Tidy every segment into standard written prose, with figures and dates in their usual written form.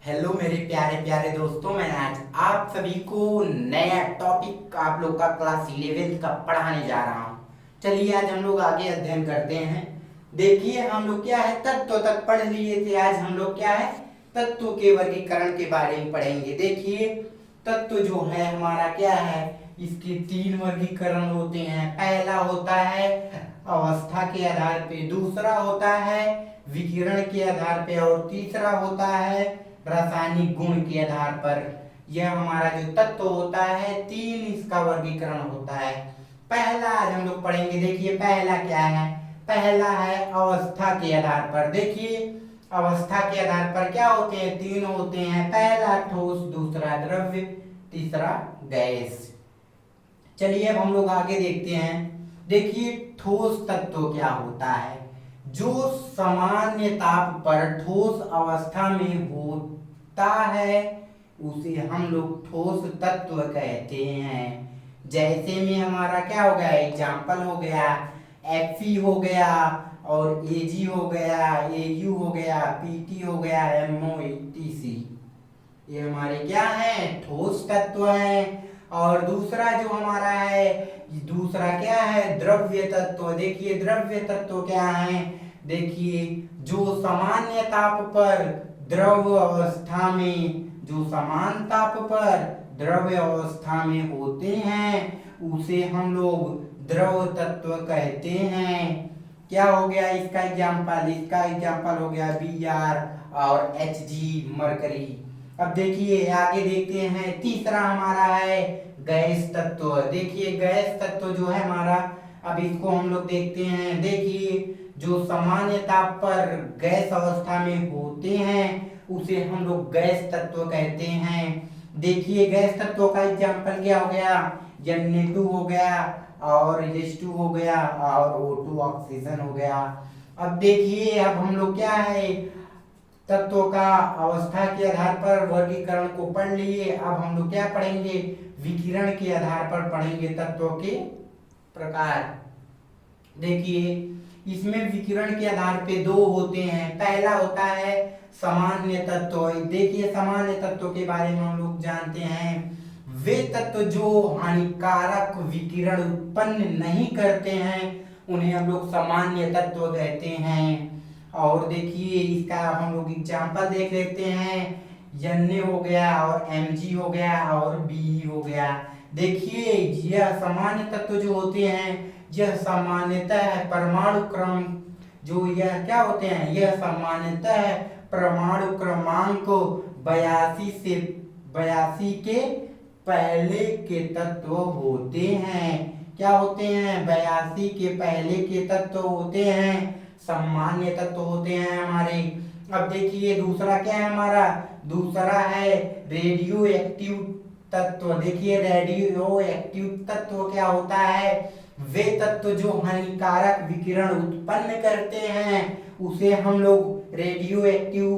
Hello मेरे प्यारे प्यारे दोस्तों, मैं आज आप सभी को नया टॉपिक आप लोग का क्लास 11th का पढ़ाने जा रहा हूँ। चलिए आज हम लोग आगे अध्ययन करते हैं। देखिए हम लोग क्या है तत्व तक पढ़ लिए थे। आज हम लोग क्या है तत्व के वर्गीकरण के बारे में पढ़ेंगे। देखिए तत्व जो है हमारा क्या है, इसके 3 वर्गीकरण होते हैं। पहला होता है अवस्था के आधार पे, दूसरा होता है विकिरण के आधार पे और तीसरा होता है रासायनिक गुण के आधार पर। यह हमारा जो तत्व होता है 3 इसका वर्गीकरण होता है। पहला आज हम लोग पढ़ेंगे। देखिए पहला क्या है, पहला है अवस्था के आधार पर। देखिए अवस्था के आधार पर क्या होते हैं, 3 होते हैं। पहला ठोस, दूसरा द्रव्य, तीसरा गैस। चलिए अब हम लोग आगे देखते हैं। देखिए ठोस तत्व क्या होता है, जो सामान्य ताप पर ठोस अवस्था में होता है उसे हम लोग ठोस तत्व कहते हैं। जैसे में हमारा क्या हो गया, एग्जाम्पल हो गया Fe हो गया और Ag हो गया, Au हो गया, Pt हो गया, MO etc। ये हमारे क्या है ठोस तत्व है। और दूसरा जो हमारा है, दूसरा क्या है द्रव्य तत्व। देखिए द्रव्य तत्व क्या है, देखिए जो सामान्य ताप पर द्रव अवस्था में, जो समान ताप पर द्रव्य अवस्था में होते हैं उसे हम लोग द्रव तत्व कहते हैं। क्या हो गया इसका एग्जाम्पल, इसका एग्जाम्पल हो गया Br और Hg मरकरी। अब देखिए आगे देखते हैं। तीसरा हमारा है गैस तत्व। देखिए गैस तत्व जो है हमारा, अब इसको हम लोग देखते हैं। देखिए जो सामान्य ताप पर गैस अवस्था में होते हैं उसे हम लोग गैस तत्व कहते हैं। देखिए गैस तत्व का एग्जाम्पल क्या हो गया, Na2 हो गया और H2 हो गया और O2 ऑक्सीजन हो गया। अब देखिए अब हम लोग क्या है तत्वों का अवस्था के आधार पर वर्गीकरण को पढ़ लिए। अब हम लोग क्या पढ़ेंगे, विकिरण के आधार पर पढ़ेंगे तत्वों के प्रकार। देखिए इसमें विकिरण के आधार पे 2 होते हैं। पहला होता है सामान्य तत्व। देखिए सामान्य तत्व के बारे में हम लोग जानते हैं, वे तत्व जो हानिकारक विकिरण उत्पन्न नहीं करते हैं उन्हें हम लोग सामान्य तत्व कहते हैं। और देखिए इसका हम लोग एग्जाम्पल देख लेते हैं। Na हो गया और Mg हो गया और Be हो गया। देखिए यह सामान्य तत्व जो होते हैं यह सामान्यतः परमाणु क्रम, जो यह क्या होते हैं, यह सामान्यतः परमाणु क्रमांक 82 के पहले के तत्व होते हैं। क्या होते हैं, 82 के पहले के तत्व होते हैं, सामान्य तत्व होते हैं हमारे। अब देखिए दूसरा क्या है हमारा, दूसरा है रेडियो एक्टिव तत्व। देखिए रेडियो एक्टिव तत्व क्या होता है, वे तत्व जो हानिकारक विकिरण उत्पन्न करते हैं उसे हम लोग रेडियो एक्टिव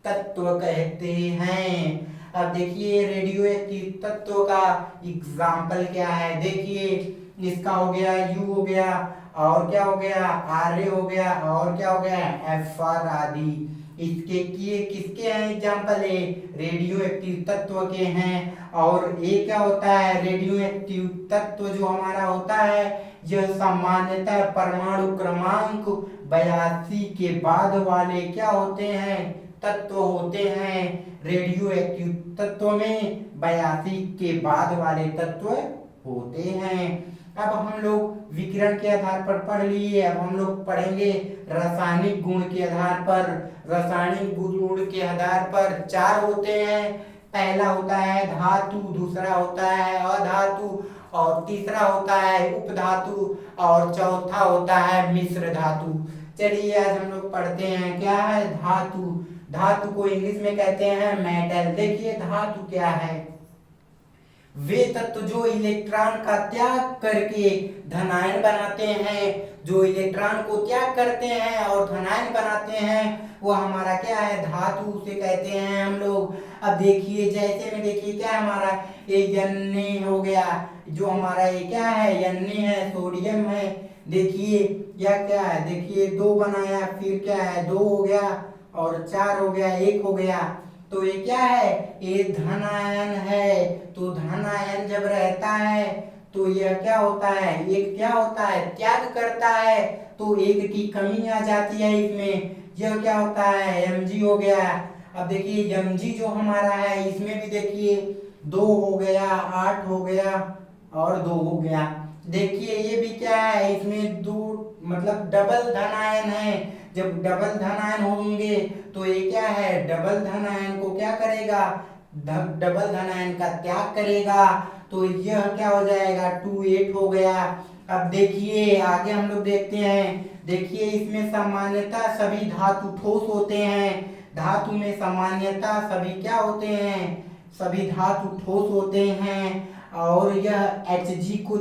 तत्व कहते हैं। अब देखिए रेडियो एक्टिव तत्व का एग्जाम्पल क्या है। देखिए इसका हो गया U हो गया और क्या हो गया Ra हो गया और क्या हो गया Fr आदि। इसके किसके हैं एग्जाम्पल, है रेडियो एक्टिव तत्व के हैं। और ये क्या होता है, रेडियो एक्टिव तत्व जो हमारा होता है यह सामान्यतः परमाणु क्रमांक 82 के बाद वाले क्या होते हैं तत्व होते हैं। रेडियो एक्टिव तत्व में 82 के बाद वाले तत्व होते हैं। अब हम लोग विकिरण के आधार पर पढ़ लिए। अब हम लोग पढ़ेंगे रासायनिक गुण के आधार पर। रासायनिक गुण के आधार पर 4 होते हैं। पहला होता है धातु, दूसरा होता है अधातु और तीसरा होता है उपधातु और चौथा होता है मिश्र धातु। चलिए आज हम लोग पढ़ते हैं क्या है धातु। धातु को इंग्लिश में कहते हैं मेटल। देखिए धातु क्या है, वे तत्व जो इलेक्ट्रॉन का त्याग करके धनायन बनाते हैं, जो इलेक्ट्रॉन को त्याग करते हैं और धनायन बनाते हैं वो हमारा क्या है धातु, उसे कहते हैं हम लोग। अब देखिए जैसे में देखिए क्या हमारा ये Na हो गया, जो हमारा ये क्या है Na है, सोडियम है। देखिए यह क्या है, देखिए 2 बनाया, फिर क्या है 2 हो गया और 4 हो गया, 1 हो गया। तो ये क्या है, ये धन आयन है। तो धन आयन जब रहता है तो यह क्या होता है, एक क्या होता है, त्याग करता है, तो एक की कमी आ जाती है इसमें। यह क्या होता है, Mg हो गया। अब देखिए Mg जो हमारा है इसमें भी देखिए 2 हो गया, 8 हो गया और 2 हो गया। देखिए ये भी क्या है, इसमें 2 मतलब डबल धन आयन है। जब डबल धन आयन होंगे तो ये क्या है, डबल धन आयन को क्या करेगा, डबल धन आयन का त्याग करेगा। तो यह क्या हो जाएगा, 2 8 हो गया। अब देखिए आगे हम लोग देखते हैं। देखिए इसमें सामान्यतः सभी धातु ठोस होते हैं। धातु में सामान्यतः सभी क्या होते हैं, सभी धातु ठोस होते हैं। और यह Hg को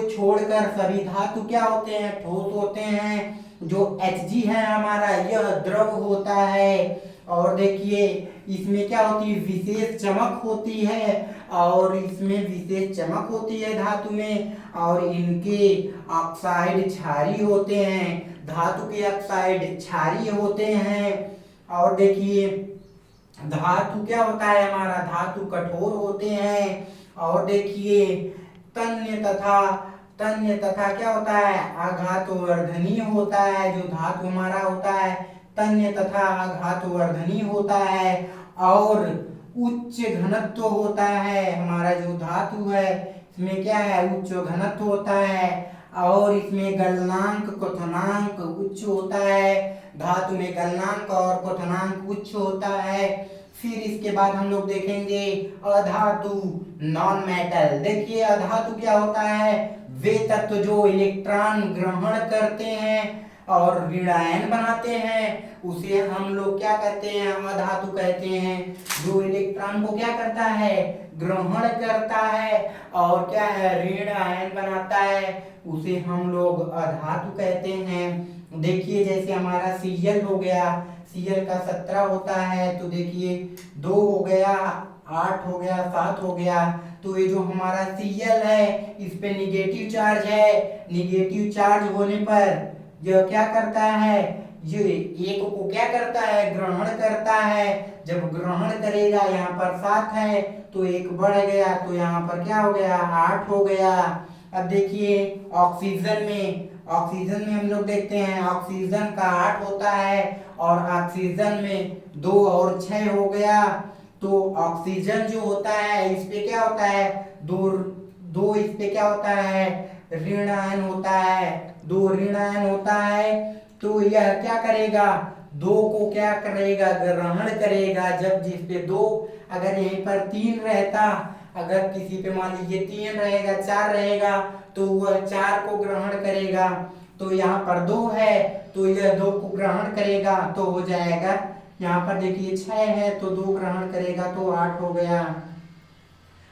छोड़कर सभी धातु क्या होते हैं, ठोस होते हैं। जो Hg है हमारा यह द्रव होता है। और देखिए इसमें क्या होती है, विशेष चमक होती है। और इसमें विशेष चमक होती है धातु में। और इनके ऑक्साइड क्षारीय होते हैं, धातु के ऑक्साइड क्षारीय होते हैं। और देखिए धातु क्या होता है हमारा, धातु कठोर होते हैं। और देखिए तन्य तथा क्या होता है, आघातवर्धनीय होता है। जो धातु हमारा होता है तन्य तथा आघातवर्धनीय होता है। और उच्च घनत्व होता है। हमारा जो धातु है इसमें क्या है, उच्च घनत्व होता है। और इसमें गलनांक क्वथनांक उच्च होता है। धातु में गलनांक और क्वथनांक उच्च होता है। फिर इसके बाद हम लोग देखेंगे अधातु, नॉन मेटल। देखिए अधातु क्या होता है, वे तत्व जो इलेक्ट्रॉन ग्रहण करते हैं और ऋणायन बनाते हैं उसे हम लोग क्या कहते हैं, अधातु कहते हैं। जो इलेक्ट्रॉन को क्या करता है, ग्रहण करता है और क्या है, ऋण आयन बनाता है, उसे हम लोग अधातु कहते हैं। देखिए जैसे हमारा Cl हो गया, Cl का 17 होता है। तो देखिए 2 हो गया, 8 हो गया, 7 हो गया। तो ये जो हमारा Cl है इस पे निगेटिव चार्ज है। निगेटिव चार्ज होने पर यह क्या करता है, ये एक को क्या करता है, ग्रहण करता है। जब ग्रहण करेगा, यहाँ पर 7 है तो एक बढ़ गया, तो यहाँ पर क्या हो गया, 8 हो गया। अब देखिए ऑक्सीजन में हम लोग देखते हैं, ऑक्सीजन का 8 होता है और ऑक्सीजन में 2 और 6 हो गया। तो ऑक्सीजन जो होता है इस पे क्या होता है, दो इस पे क्या होता है, ऋण आयन होता है। 2 ऋण आयन होता है। तो यह क्या करेगा, 2 को क्या करेगा, ग्रहण करेगा। जब जिस पे 2, अगर यहीं पर 3 रहता, अगर किसी पे मान लीजिए 3 रहेगा, 4 रहेगा, तो वह 4 को ग्रहण करेगा। तो यहाँ पर 2 है तो यह 2 को ग्रहण करेगा, तो हो जाएगा। यहाँ पर देखिए 6 है तो 2 ग्रहण करेगा, तो 8 हो गया।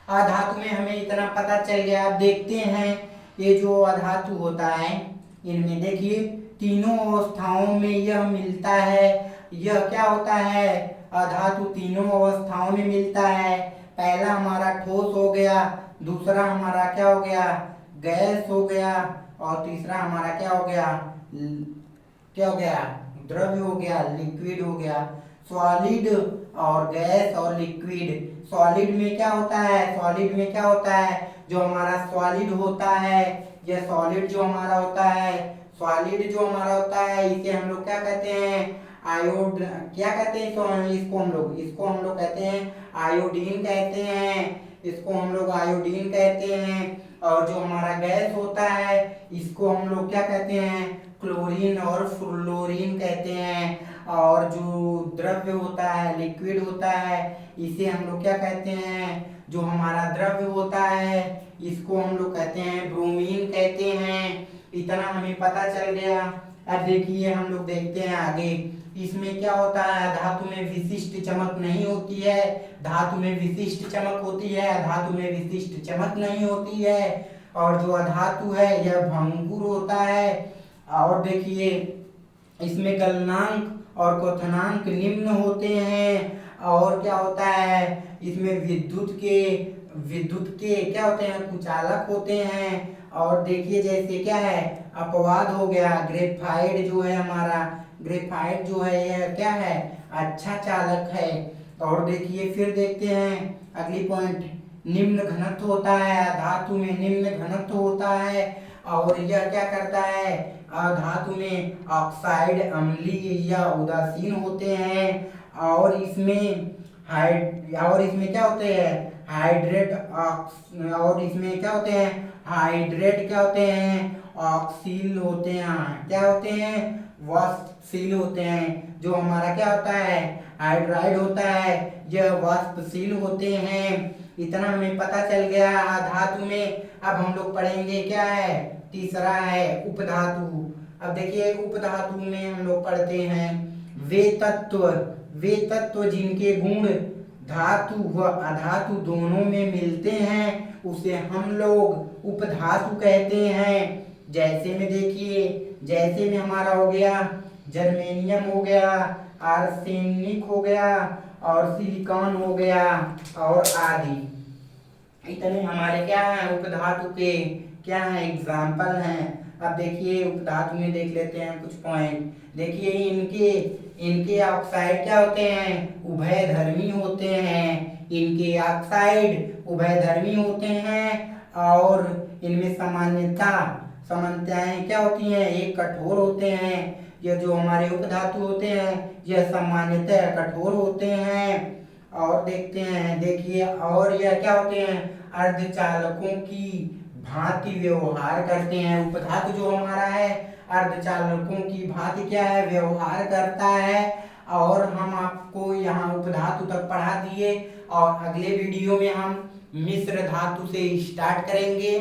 अधातु में हमें इतना पता चल गया। अब देखते हैं ये जो अधातु होता है इनमें देखिए तीनों अवस्थाओं में यह मिलता है। यह क्या होता है, अधातु तीनों अवस्थाओं में मिलता है। पहला हमारा ठोस हो गया, दूसरा हमारा क्या हो गया, गैस हो गया, और तीसरा हमारा क्या हो गया, द्रव्य हो गया, लिक्विड हो गया। सॉलिड और गैस और लिक्विड। सॉलिड में क्या होता है, जो हमारा सॉलिड होता है, यह सॉलिड जो हमारा होता है, इसे हम लोग क्या कहते हैं, क्या कहते हैं इसको हम लोग कहते हैं आयोडीन कहते हैं। इसको हम लोग आयोडीन कहते हैं। और जो हमारा गैस होता है इसको हम लोग क्या कहते हैं, क्लोरीन और फ्लोरीन कहते हैं। और जो द्रव्य होता है, लिक्विड होता है, इसे हम लोग क्या कहते हैं, जो हमारा द्रव्य होता है इसको हम लोग कहते हैं ब्रोमीन कहते हैं। इतना हमें पता चल गया। अब देखिए हम लोग देखते हैं आगे। इसमें क्या होता है, धातु में विशिष्ट चमक नहीं होती है, धातु में विशिष्ट चमक होती है, धातु में विशिष्ट चमक नहीं होती है। और जो अधातु है यह भंगुर होता है। और देखिए इसमें गलनांक और क्वथनांक निम्न होते हैं। और क्या होता है, इसमें विद्युत के क्या होते हैं, कुचालक होते हैं। और देखिए जैसे क्या है, अपवाद हो गया, ग्रेफाइट जो है हमारा, ग्रेफाइट जो है यह क्या है, अच्छा चालक है। और देखिए फिर देखते हैं अगली पॉइंट, निम्न घनत्व होता है, धातु में निम्न घनत्व होता है। और यह क्या करता है, धातु में ऑक्साइड अम्लीय या उदासीन होते हैं। और इसमें क्या होते हैं, हाइड्रेट और इसमें क्या होते हैं, हाइड्रेट क्या होते हैं, ऑक्सील होते हैं। क्या होते हैं, वाष्पशील होते हैं। जो हमारा क्या होता है, हाइड्राइड होता है, यह वाष्पशील होते हैं। इतना हमें पता चल गया धातु में। अब हम लोग पढ़ेंगे क्या है, तीसरा है उपधातु। अब देखिए उपधातु में हम लोग पढ़ते हैं वे तत्व जिनके गुण धातु व अधातु दोनों में मिलते हैं उसे हम लोग उपधातु कहते हैं। जैसे में देखिए, जैसे में हमारा हो गया जर्मेनियम हो गया, आर्सेनिक हो गया और सिलिकॉन हो गया और आदि। इतने हमारे क्या है उपधातु के क्या है एग्जाम्पल हैं। अब देखिए उपधातु में देख लेते हैं कुछ पॉइंट। देखिए इनके ऑक्साइड क्या होते हैं, उभयधर्मी होते हैं। इनके ऑक्साइड उभयधर्मी होते हैं। और इनमें समानताएं क्या होती हैं, एक कठोर होते हैं। यह जो हमारे उपधातु होते हैं यह सामान्यतः कठोर होते हैं। और देखते हैं, देखिए और यह क्या होते हैं, अर्धचालकों की भांति व्यवहार करते हैं। उपधातु जो हमारा है अर्धचालकों की भांति क्या है, व्यवहार करता है। और हम आपको यहाँ उपधातु तक पढ़ा दिए और अगले वीडियो में हम मिश्र धातु से स्टार्ट करेंगे।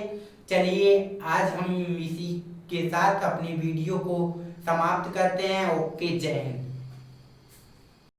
चलिए आज हम इसी के साथ अपने वीडियो को समाप्त करते हैं। ओके, जय हिंद।